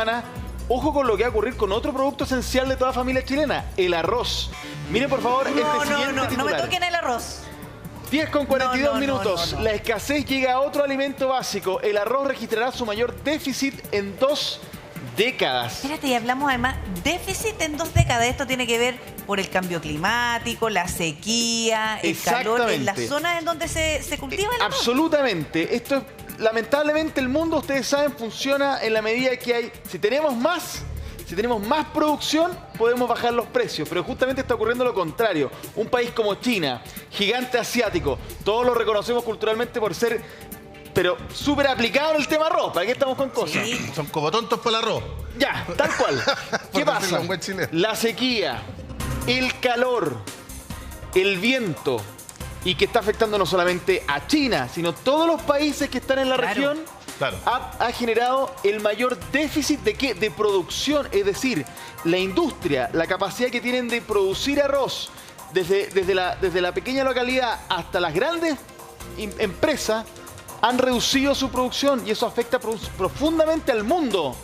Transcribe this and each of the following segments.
semana, ojo con lo que va a ocurrir con otro producto esencial de toda familia chilena, el arroz. Miren, por favor, este siguiente titular. No me toquen el arroz. 10:42 minutos. La escasez llega a otro alimento básico. El arroz registrará su mayor déficit en 2 décadas. Espérate, y hablamos además déficit en 2 décadas. Esto tiene que ver por el cambio climático, la sequía, el calor en las zonas en donde se cultiva el arroz. Absolutamente. Esto es, lamentablemente, el mundo, ustedes saben, funciona en la medida que hay. Si tenemos más producción, podemos bajar los precios, pero justamente está ocurriendo lo contrario. Un país como China, gigante asiático, todos lo reconocemos culturalmente por ser, pero súper aplicado en el tema arroz. ¿Para qué estamos con cosas? Sí. Son como tontos para el arroz. Ya, tal cual. ¿Qué pasa? La sequía, el calor, el viento, y que está afectando no solamente a China, sino todos los países que están en la región. Claro. Ha generado el mayor déficit de ¿qué? De producción. Es decir, la industria, la capacidad que tienen de producir arroz desde la pequeña localidad hasta las grandes empresas han reducido su producción y eso afecta profundamente al mundo.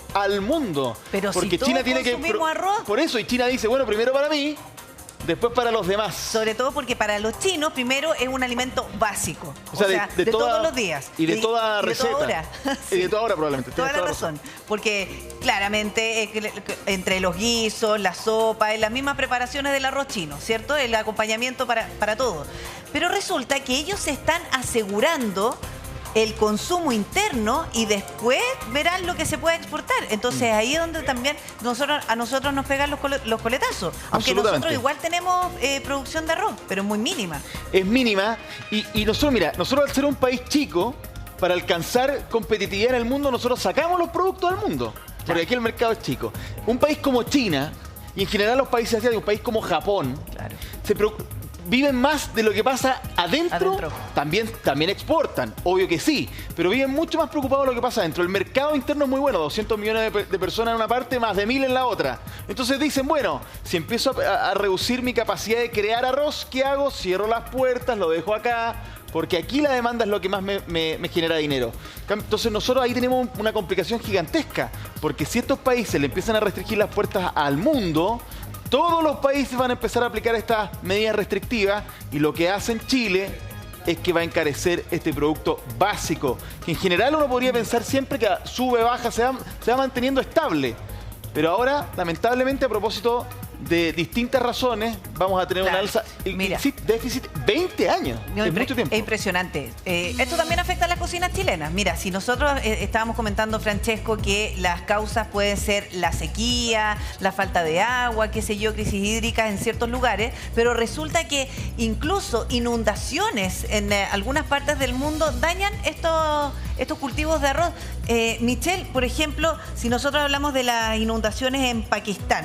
Pero porque si China tiene que arroz. Por eso, y China dice, bueno, primero para mí, después para los demás. Sobre todo porque para los chinos, primero es un alimento básico. O sea, de todos los días. Y de toda receta. De toda hora. Y de toda hora probablemente. Toda la razón. Porque claramente entre los guisos, la sopa, las mismas preparaciones del arroz chino, ¿cierto? El acompañamiento para todo. Pero resulta que ellos se están asegurando el consumo interno y después verán lo que se puede exportar. Entonces ahí es donde también a nosotros nos pegan los coletazos. Aunque nosotros igual tenemos producción de arroz, pero es muy mínima. Es mínima y nosotros, mira, nosotros al ser un país chico, para alcanzar competitividad en el mundo, nosotros sacamos los productos del mundo. Porque aquí el mercado es chico. Un país como China y en general los países asiáticos, un país como Japón, viven más de lo que pasa adentro. También exportan, obvio que sí, pero viven mucho más preocupados de lo que pasa adentro. El mercado interno es muy bueno, 200 millones de personas en una parte, más de 1000 en la otra. Entonces dicen, bueno, si empiezo a reducir mi capacidad de crear arroz, ¿qué hago? Cierro las puertas, lo dejo acá, porque aquí la demanda es lo que más me genera dinero. Entonces nosotros ahí tenemos una complicación gigantesca, porque si estos países le empiezan a restringir las puertas al mundo, todos los países van a empezar a aplicar estas medidas restrictivas y lo que hace en Chile es que va a encarecer este producto básico, que en general uno podría pensar siempre que sube, baja, se va manteniendo estable. Pero ahora, lamentablemente, a propósito de distintas razones, vamos a tener una alza, déficit 20 años. Es mucho tiempo. Es impresionante. Esto también afecta a las cocinas chilenas. Mira, si nosotros estábamos comentando, Francesco, que las causas pueden ser la sequía, la falta de agua, qué sé yo, crisis hídricas en ciertos lugares, pero resulta que incluso inundaciones en algunas partes del mundo dañan estos cultivos de arroz. Michelle, por ejemplo, si nosotros hablamos de las inundaciones en Pakistán,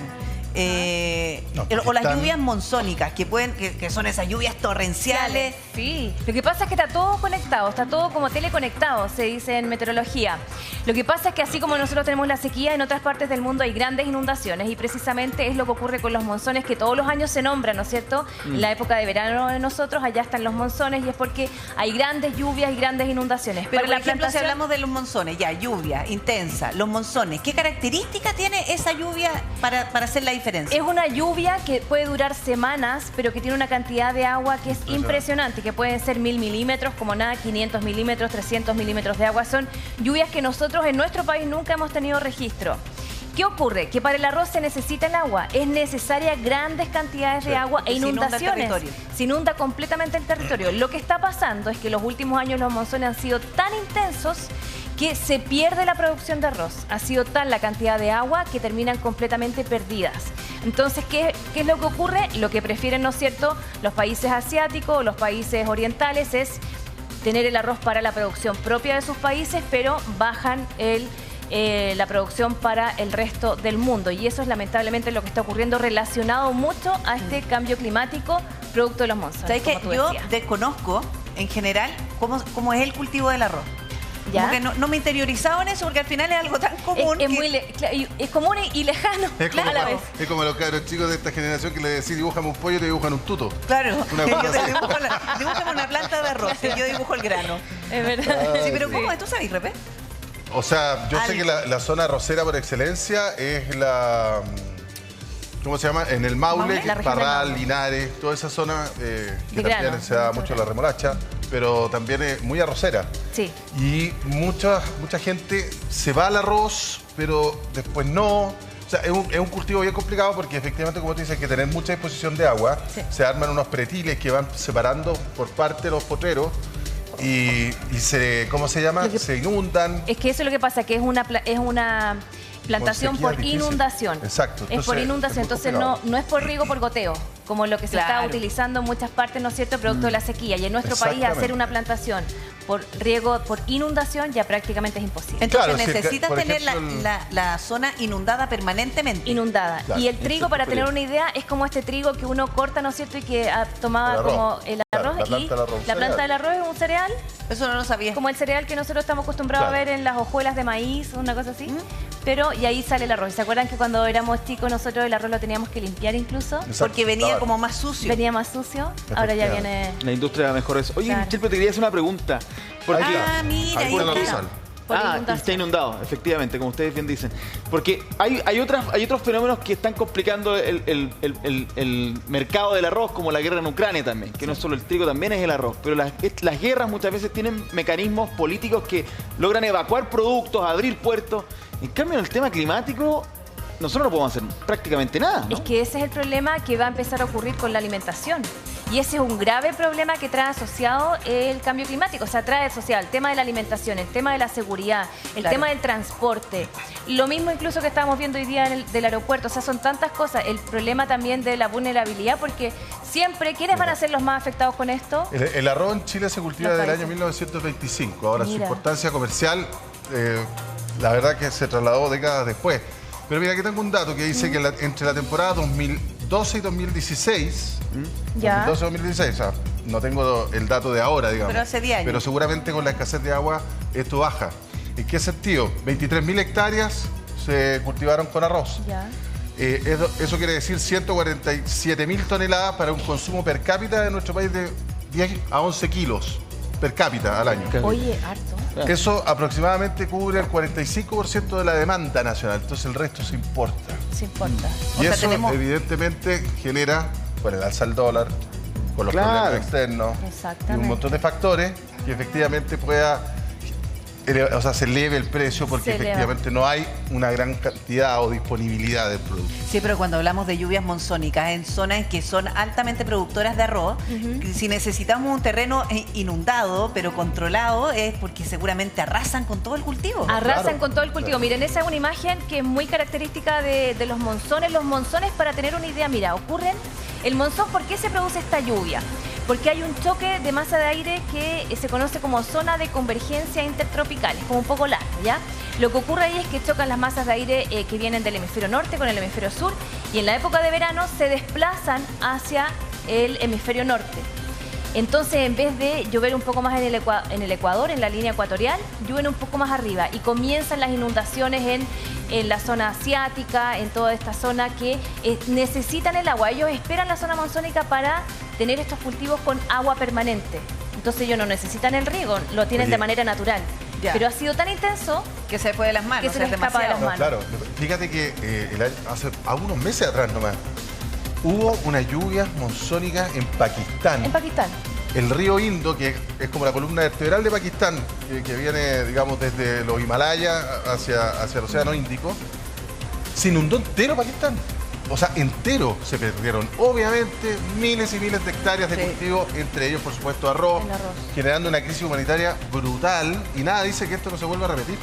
o las lluvias monzónicas, que son esas lluvias torrenciales. Sí, lo que pasa es que está todo conectado, está todo como teleconectado, se dice en meteorología. Lo que pasa es que así como nosotros tenemos la sequía, en otras partes del mundo hay grandes inundaciones y precisamente es lo que ocurre con los monzones, que todos los años se nombran, ¿no es cierto? En la época de verano de nosotros, allá están los monzones y es porque hay grandes lluvias y grandes inundaciones. Pero por ejemplo, si hablamos de los monzones, ya, lluvia intensa, los monzones, ¿qué características tiene esa lluvia para hacer la diferencia? Es una lluvia que puede durar semanas, pero que tiene una cantidad de agua que es impresionante, que pueden ser 1000 milímetros, como nada, 500 milímetros, 300 milímetros de agua. Son lluvias que nosotros en nuestro país nunca hemos tenido registro. ¿Qué ocurre? Que para el arroz se necesita el agua, es necesaria grandes cantidades de agua e inundaciones. Se inunda completamente el territorio. Lo que está pasando es que en los últimos años los monzones han sido tan intensos que se pierde la producción de arroz. Ha sido tal la cantidad de agua que terminan completamente perdidas. Entonces, ¿qué es lo que ocurre? Lo que prefieren, ¿no es cierto?, los países asiáticos, los países orientales, es tener el arroz para la producción propia de sus países, pero bajan la producción para el resto del mundo. Y eso es lamentablemente lo que está ocurriendo relacionado mucho a este cambio climático producto de los monzones. ¿Sabes qué? Yo desconozco, en general, cómo es el cultivo del arroz. Como que no me he interiorizado en eso porque al final es algo tan común. Es común y lejano a la vez. Es como los cabros chicos de esta generación que le decís dibújame un pollo y te dibujan un tuto. Claro, dibújame una planta de arroz y yo dibujo el grano. Es verdad. Sí, pero ¿cómo es? ¿Tú sabes, Repe? O sea, yo sé que la zona arrocera por excelencia es la... ¿Cómo se llama? En el Maule, La región del Parral, Maule. Linares, toda esa zona que De también grano, se da mucho mucho la grano. remolacha, pero también es muy arrocera. Sí. Y mucha gente se va al arroz, pero después no. O sea, es un cultivo bien complicado porque efectivamente, como te dices, hay que tener mucha disposición de agua. Sí. Se arman unos pretiles que van separando por parte los potreros y se, ¿cómo se llama? Lo que- Se inundan. Es que eso es lo que pasa, que es una plantación sequía por difícil. inundación. Exacto. Es por Entonces, inundación, es muy entonces complicado. no es por riego, por goteo, como lo que se está Claro. utilizando en muchas partes, ¿no es cierto?, producto de la sequía. Y en nuestro país Exactamente. hacer una plantación por riego, por inundación, ya prácticamente es imposible. Entonces Claro, sí, necesitas por tener ejemplo, la zona inundada permanentemente. Inundada. Claro, Y el eso trigo, es para súper tener bien. una idea, es como este trigo que uno corta, ¿no es cierto?, y que tomaba El arroz. como el Claro, arroz. la planta Y del arroz, un la planta cereal. del arroz es un cereal, Eso no lo sabía. como el cereal que nosotros estamos acostumbrados Claro. a ver en las hojuelas de maíz, una cosa así. Pero, y ahí sale el arroz. ¿Se acuerdan que cuando éramos chicos nosotros el arroz lo teníamos que limpiar incluso? Exacto, Porque venía estaba- como más sucio. Venía más sucio, ahora ya Efectivamente. viene La industria mejor eso. Oye, Claro. Chilpe, te quería hacer una pregunta. Porque... Ah, mira, Ahí ahí está la está. Rizal. por y inundación. está inundado, efectivamente, como ustedes bien dicen. Porque hay otros fenómenos que están complicando el mercado del arroz, como la guerra en Ucrania también, que no es solo el trigo, también es el arroz. Pero las guerras muchas veces tienen mecanismos políticos que logran evacuar productos, abrir puertos. En cambio, en el tema climático, nosotros no podemos hacer prácticamente nada, ¿no? Es que ese es el problema que va a empezar a ocurrir con la alimentación. Y ese es un grave problema que trae asociado el cambio climático. O sea, trae asociado el tema de la alimentación, el tema de la seguridad, el Claro. tema del transporte. Lo mismo incluso que estábamos viendo hoy día del aeropuerto. O sea, son tantas cosas. El problema también de la vulnerabilidad, porque siempre, ¿quiénes van a ser los más afectados con esto? El arroz en Chile se cultiva Los desde el países. año 1925. Ahora Mira. su importancia comercial, la verdad que se trasladó décadas después. Pero mira, aquí tengo un dato que dice que entre la temporada 2012 y 2016, Ya. 2012-2016, o sea, no tengo el dato de ahora, digamos. Pero hace 10 años. Pero seguramente con la escasez de agua esto baja. ¿En qué sentido? 23.000 hectáreas se cultivaron con arroz. Ya. Eso quiere decir 147.000 toneladas para un consumo per cápita de nuestro país de 10 a 11 kilos per cápita al año. Oye, harto. Eso aproximadamente cubre el 45% de la demanda nacional, entonces el resto se importa. Se importa. Y O sea, eso tenemos- evidentemente genera, con el alza del dólar, con los Claro. problemas externos y Exactamente. un montón de factores que efectivamente se eleve el precio porque Se eleva. efectivamente no hay una gran cantidad o disponibilidad del producto. Sí, pero cuando hablamos de lluvias monzónicas en zonas que son altamente productoras de arroz, si necesitamos un terreno inundado pero controlado es porque seguramente arrasan con todo el cultivo. Arrasan Claro. con todo el cultivo. Claro. Miren, esa es una imagen que es muy característica de los monzones. Los monzones, para tener una idea, mira, ocurren... El monzón, ¿por qué se produce esta lluvia? Porque hay un choque de masa de aire que se conoce como zona de convergencia intertropical. Es como un poco largo, ¿ya? Lo que ocurre ahí es que chocan las masas de aire que vienen del hemisferio norte con el hemisferio sur y en la época de verano se desplazan hacia el hemisferio norte. Entonces, en vez de llover un poco más en el Ecuador, en la línea ecuatorial, llueven un poco más arriba y comienzan las inundaciones en la zona asiática, en toda esta zona que necesitan el agua. Ellos esperan la zona monzónica para tener estos cultivos con agua permanente. Entonces, ellos no necesitan el riego, lo tienen Oye. de manera natural. Ya. Pero ha sido tan intenso Que se fue de las manos, Que se o sea, les es escapa de las demasiado. manos. Claro, fíjate que hace unos meses atrás nomás hubo unas lluvias monzónicas en Pakistán. en Pakistán. El río Indo, que es como la columna vertebral de Pakistán, que viene, digamos, desde los Himalayas hacia el Océano Índico, se inundó entero Pakistán. O sea, entero se perdieron. Obviamente, miles y miles de hectáreas de Sí. cultivo, entre ellos, por supuesto, arroz, El arroz. generando una crisis humanitaria brutal. Y nada dice que esto no se vuelva a repetir.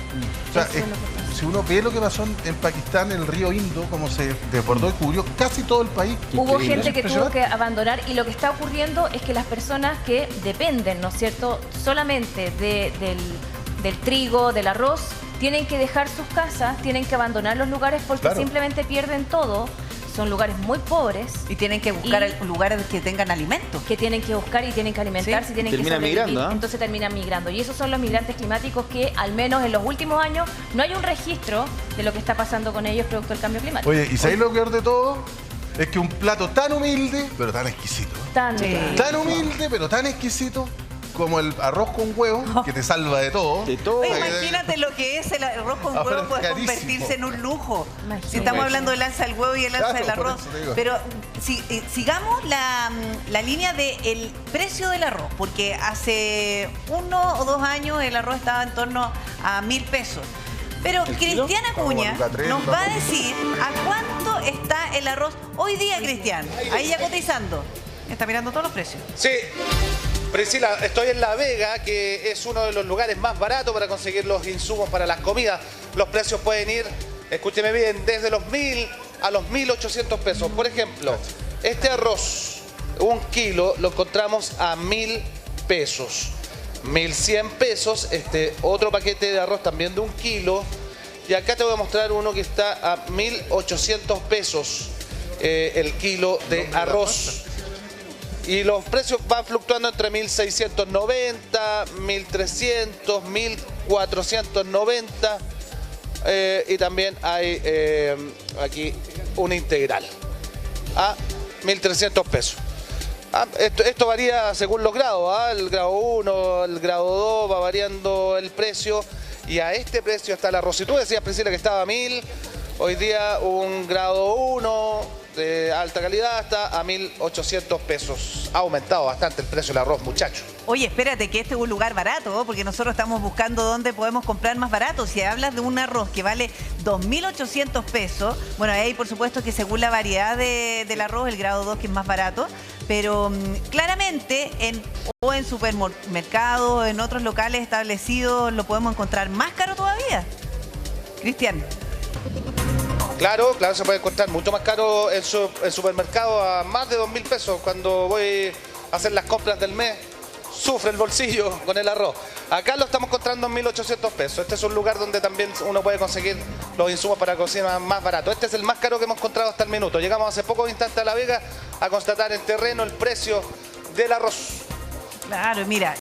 O sea, Eso es lo que pasa. si uno ve lo que pasó en Pakistán, el río Indo, como se desbordó y cubrió casi todo el país. Hubo Increíble. gente que tuvo Impresionante. que abandonar y lo que está ocurriendo es que las personas que dependen, ¿no es cierto?, solamente del trigo, del arroz, tienen que dejar sus casas, tienen que abandonar los lugares porque Claro. simplemente pierden todo. Son lugares muy pobres Y tienen que buscar Y- lugares que tengan alimentos. que tienen que buscar y tienen que alimentarse Sí. y tienen que Terminan sobrevivir. migrando, ¿ah? Entonces terminan migrando. Y esos son los migrantes climáticos que, al menos en los últimos años, no hay un registro de lo que está pasando con ellos producto del cambio climático. Oye, ¿y sabéis lo peor de todo? Es que un plato tan humilde, pero tan exquisito. Tan Sí. Tan humilde, pero tan exquisito, como el arroz con huevo, que te salva de todo. De todo. Oye, imagínate lo que es el arroz con Ahora huevo, es puede carísimo. convertirse en un lujo. Imagínate. Si estamos hablando del alza del huevo y el alza Claro, del por arroz. eso te digo. Pero sigamos la línea del precio del arroz, porque hace 1 o 2 años el arroz estaba en torno a 1.000 pesos. Pero ¿El kilo? Cristian Acuña Lucas 3, nos Lucas va a 4. decir a cuánto está el arroz hoy día, Cristian. Ahí ya cotizando. Está mirando todos los precios. Sí, Priscila, estoy en La Vega, que es uno de los lugares más baratos para conseguir los insumos para las comidas. Los precios pueden ir, escúcheme bien, desde los 1.000 a los 1.800 pesos. Por ejemplo, este arroz, 1 kilo, lo encontramos a 1.000 pesos. 1.100 pesos, este otro paquete de arroz también de 1 kilo. Y acá te voy a mostrar uno que está a 1.800 pesos el kilo de arroz. Y los precios van fluctuando entre 1.690, 1.300, 1.490. Y también hay aquí un integral a 1.300 pesos. Esto varía según los grados, el grado 1, el grado 2, va variando el precio. Y a este precio está el arroz. Si tú decías, Priscila, que estaba a 1.000, hoy día un grado 1 de alta calidad está a 1.800 pesos. Ha aumentado bastante el precio del arroz, muchachos. Oye, espérate, que este es un lugar barato, porque nosotros estamos buscando dónde podemos comprar más barato. Si hablas de un arroz que vale 2.800 pesos, bueno, ahí por supuesto que según la variedad del arroz, el grado 2 que es más barato, pero claramente o en supermercados o en otros locales establecidos lo podemos encontrar más caro todavía. Cristian. Claro, se puede encontrar mucho más caro en supermercado a más de 2.000 pesos. Cuando voy a hacer las compras del mes, sufre el bolsillo con el arroz. Acá lo estamos encontrando en 1.800 pesos. Este es un lugar donde también uno puede conseguir los insumos para cocina más barato. Este es el más caro que hemos encontrado hasta el minuto. Llegamos hace pocos instantes a La Vega a constatar en terreno el precio del arroz. Claro, mira,